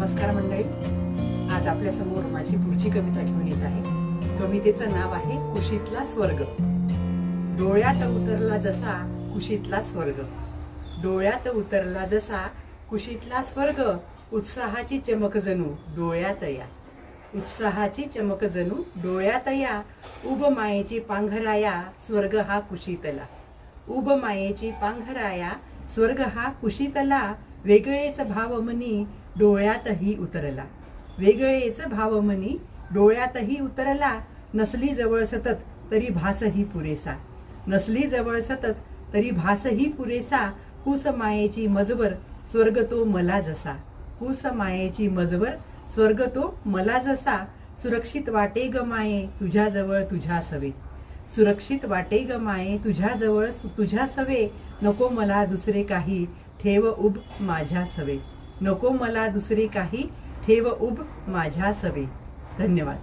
नमस्कार मंडळी. आज आपल्या समोर माझी पुढची कविता घेऊन येत आहे. कवितेचं नाव आहे कुशीतला स्वर्ग. डोळ्यात उतरला जसा कुशीतला स्वर्ग, डोळ्यात उतरला जसा कुशीतला स्वर्ग, उत्साहाची चमक जणू डोळ्यात या, उत्साहाची चमक जणू डोळ्यात या, उब मायेची पांघराया स्वर्ग हा कुशीतला, उब मायेची पांघराया स्वर्ग हा कुशीतला, वेगळेच भावमनी डोळ्यातही उतरला, वेगळेच भावमनी डोळ्यातही उतरला, नसली जवळ सतत तरी भासही पुरेसा, नसली जवळ सतत तरी भासही पुरेसा, कुस मायेची मजवर स्वर्ग तो मला जसा, कुस मायेची मजवर स्वर्ग तो मला जसा, सुरक्षित वाटे ग माये तुझ्याजवळ तुझ्या सवे, सुरक्षित वाटे ग माये तुझ्याजवळ तुझ्या सवे, नको मला दुसरे काही ठेव उब माझ्या सवे, नको मला दुसरे काही ठेव उब माझ्या सवे. धन्यवाद.